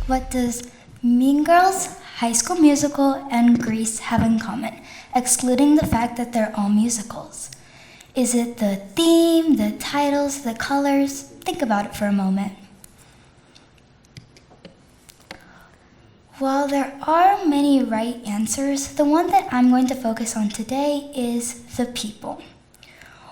What does Mean Girls, High School Musical, and Grease have in common, excluding the fact that they're all musicals? Is it the theme, the titles, the colors? Think about it for a moment. While there are many right answers, the one that I'm going to focus on today is the people.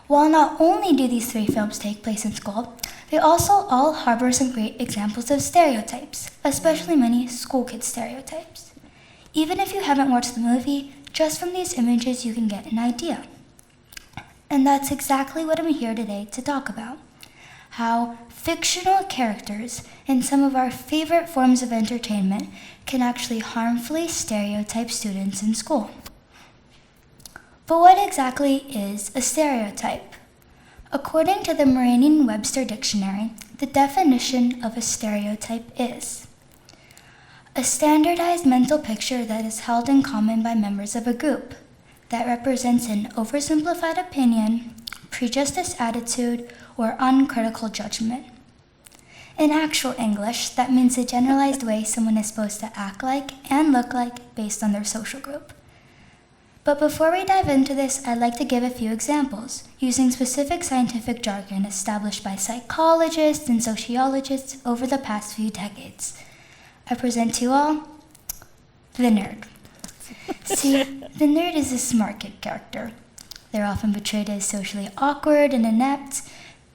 While not only do these three films take place in school, they also all harbor some great examples of stereotypes, especially many school kid stereotypes. Even if you haven't watched the movie, just from these images you can get an idea. And that's exactly what I'm here today to talk about. How fictional characters in some of our favorite forms of entertainment can actually harmfully stereotype students in school. But what exactly is a stereotype? According to the Merriam-Webster Dictionary, the definition of a stereotype is a standardized mental picture that is held in common by members of a group, that represents an oversimplified opinion, prejudiced attitude, or uncritical judgment. In actual English, that means a generalized way someone is supposed to act like and look like based on their social group. But before we dive into this, I'd like to give a few examples, using specific scientific jargon established by psychologists and sociologists over the past few decades. I present to you all the nerd. See, the nerd is a smart kid character. They're often portrayed as socially awkward and inept,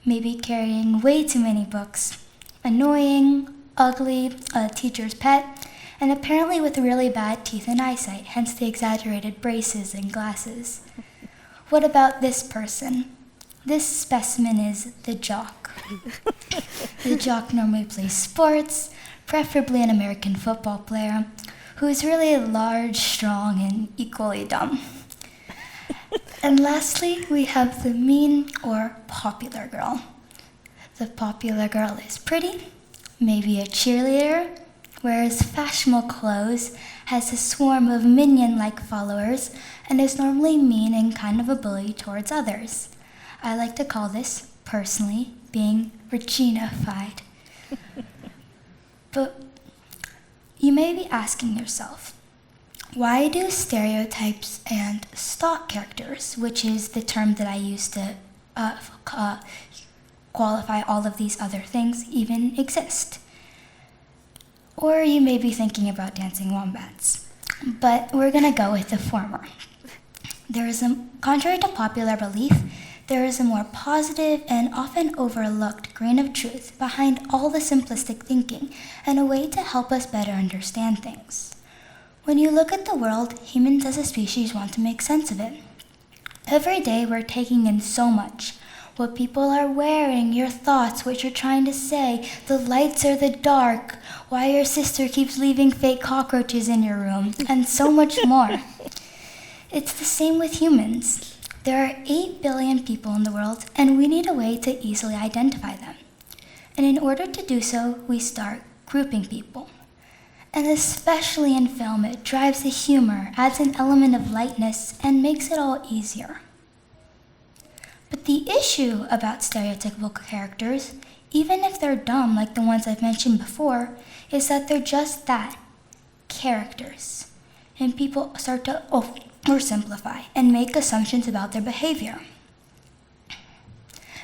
maybe carrying way too many books, annoying, ugly, a teacher's pet, and apparently with really bad teeth and eyesight, hence the exaggerated braces and glasses. What about this person? This specimen is the jock. The jock normally plays sports, preferably an American football player, who is really large, strong, and equally dumb. And lastly, we have the mean or popular girl. The popular girl is pretty, maybe a cheerleader, wears fashionable clothes, has a swarm of minion-like followers, and is normally mean and kind of a bully towards others. I like to call this, personally, being Regina-fied. But you may be asking yourself, why do stereotypes and stock characters, which is the term that I use to qualify all of these other things, even exist? Or you may be thinking about dancing wombats, but we're going to go with the former. Contrary to popular belief, there is a more positive and often overlooked grain of truth behind all the simplistic thinking and a way to help us better understand things. When you look at the world, humans as a species want to make sense of it. Every day we're taking in so much. What people are wearing, your thoughts, what you're trying to say, the lights or the dark, why your sister keeps leaving fake cockroaches in your room, and so much more. It's the same with humans. There are 8 billion people in the world, and we need a way to easily identify them. And in order to do so, we start grouping people. And especially in film, it drives the humor, adds an element of lightness, and makes it all easier. But the issue about stereotypical characters, even if they're dumb like the ones I've mentioned before, is that they're just that, characters. And people start to oversimplify and make assumptions about their behavior.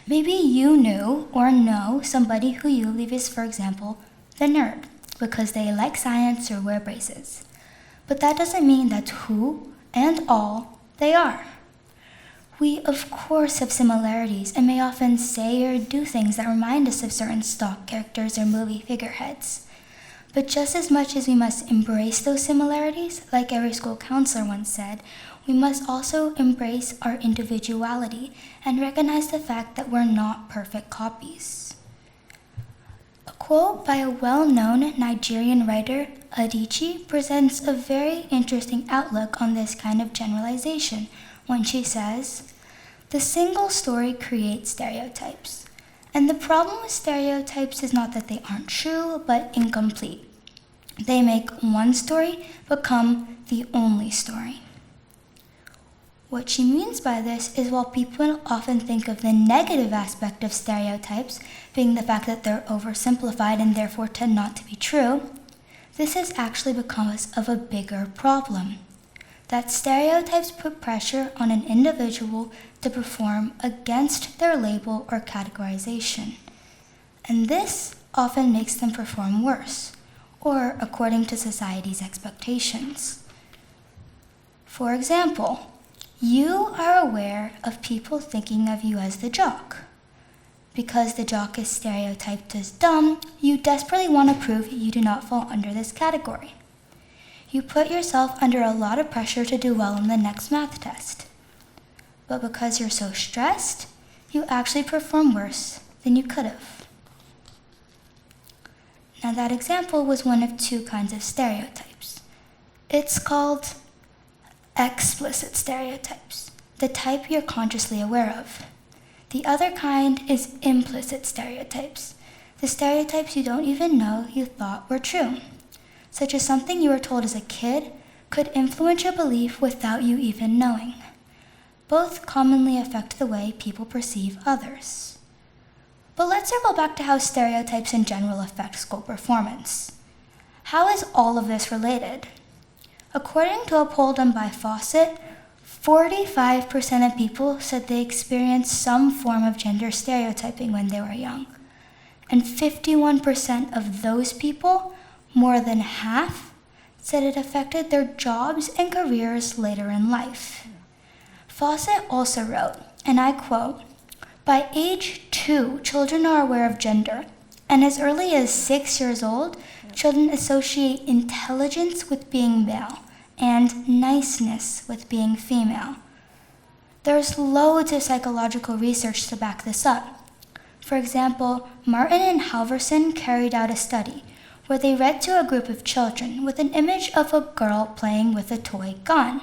Maybe you knew or know somebody who you believe is, for example, the nerd, because they like science or wear braces. But that doesn't mean that's who and all they are. We, of course, have similarities and may often say or do things that remind us of certain stock characters or movie figureheads. But just as much as we must embrace those similarities, like every school counselor once said, we must also embrace our individuality and recognize the fact that we're not perfect copies. A quote by a well-known Nigerian writer, Adichie, presents a very interesting outlook on this kind of generalization when she says, "The single story creates stereotypes. And the problem with stereotypes is not that they aren't true, but incomplete. They make one story become the only story." What she means by this is while people often think of the negative aspect of stereotypes being the fact that they're oversimplified and therefore tend not to be true, This is actually because of a bigger problem, that stereotypes put pressure on an individual to perform against their label or categorization. And this often makes them perform worse, or according to society's expectations. For example, you are aware of people thinking of you as the jock. Because the jock is stereotyped as dumb, you desperately want to prove you do not fall under this category. You put yourself under a lot of pressure to do well in the next math test. But because you're so stressed, you actually perform worse than you could have. Now that example was one of two kinds of stereotypes. It's called explicit stereotypes, the type you're consciously aware of. The other kind is implicit stereotypes, the stereotypes you don't even know you thought were true, such as something you were told as a kid could influence your belief without you even knowing. Both commonly affect the way people perceive others. But let's circle back to how stereotypes in general affect school performance. How is all of this related? According to a poll done by Fawcett, 45% of people said they experienced some form of gender stereotyping when they were young. And 51% of those people, more than half, said it affected their jobs and careers later in life. Fawcett also wrote, and I quote, "By age 2, children are aware of gender, and as early as 6 years old, children associate intelligence with being male and niceness with being female." There's loads of psychological research to back this up. For example, Martin and Halverson carried out a study where they read to a group of children with an image of a girl playing with a toy gun.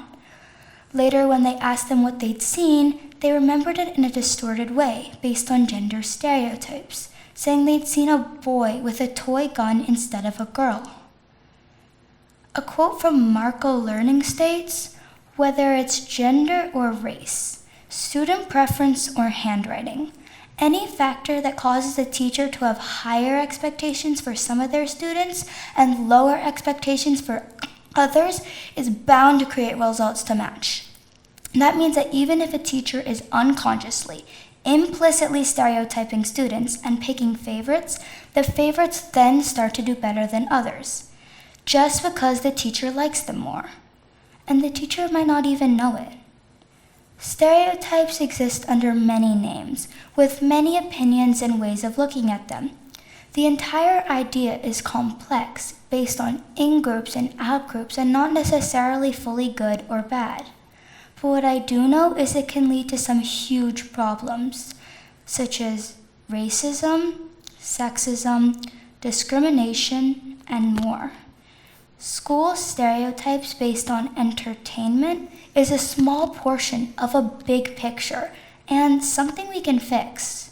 Later, when they asked them what they'd seen, they remembered it in a distorted way based on gender stereotypes, saying they'd seen a boy with a toy gun instead of a girl. A quote from Marco Learning states, "Whether it's gender or race, student preference or handwriting, any factor that causes a teacher to have higher expectations for some of their students and lower expectations for others is bound to create results to match." That means that even if a teacher is unconsciously, implicitly stereotyping students and picking favorites, the favorites then start to do better than others, just because the teacher likes them more. And the teacher might not even know it. Stereotypes exist under many names, with many opinions and ways of looking at them. The entire idea is complex, based on in-groups and out-groups, and not necessarily fully good or bad. But what I do know is it can lead to some huge problems, such as racism, sexism, discrimination, and more. School stereotypes based on entertainment is a small portion of a big picture and something we can fix.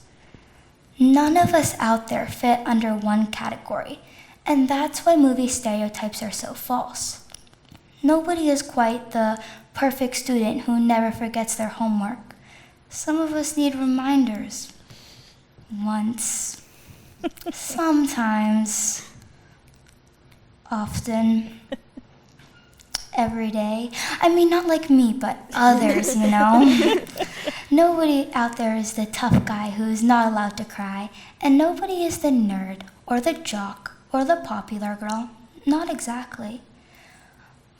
None of us out there fit under one category, and that's why movie stereotypes are so false. Nobody is quite the perfect student who never forgets their homework. Some of us need reminders. Once. Sometimes. Often. Every day. I mean, not like me, but others, you know? Nobody out there is the tough guy who's not allowed to cry, and nobody is the nerd, or the jock, or the popular girl. Not exactly.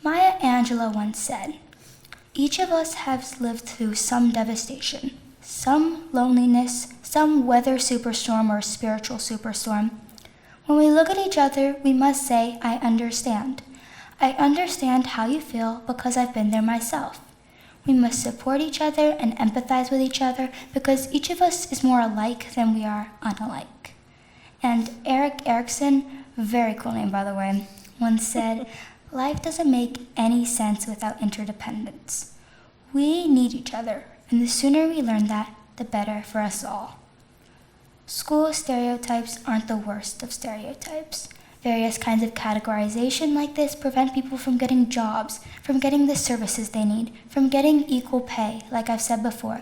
Maya Angelou once said, "Each of us has lived through some devastation, some loneliness, some weather superstorm or spiritual superstorm. When we look at each other, we must say, 'I understand.' I understand how you feel because I've been there myself. We must support each other and empathize with each other because each of us is more alike than we are unalike." And Erik Erikson, very cool name by the way, once said, "Life doesn't make any sense without interdependence. We need each other, and the sooner we learn that, the better for us all." School stereotypes aren't the worst of stereotypes. Various kinds of categorization like this prevent people from getting jobs, from getting the services they need, from getting equal pay, like I've said before.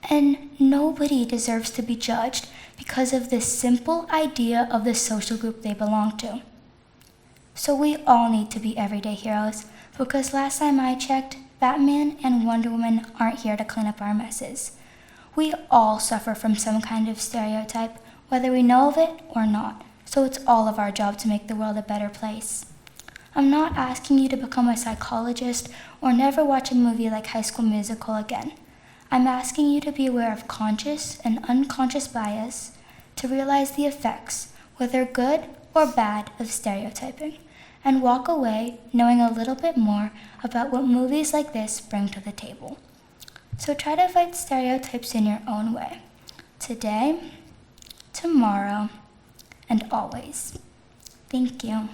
And nobody deserves to be judged because of this simple idea of the social group they belong to. So we all need to be everyday heroes, because last time I checked, Batman and Wonder Woman aren't here to clean up our messes. We all suffer from some kind of stereotype, whether we know of it or not, so it's all of our job to make the world a better place. I'm not asking you to become a psychologist or never watch a movie like High School Musical again. I'm asking you to be aware of conscious and unconscious bias, to realize the effects, whether good or bad, of stereotyping, and walk away knowing a little bit more about what movies like this bring to the table. So try to fight stereotypes in your own way, today, tomorrow, and always. Thank you.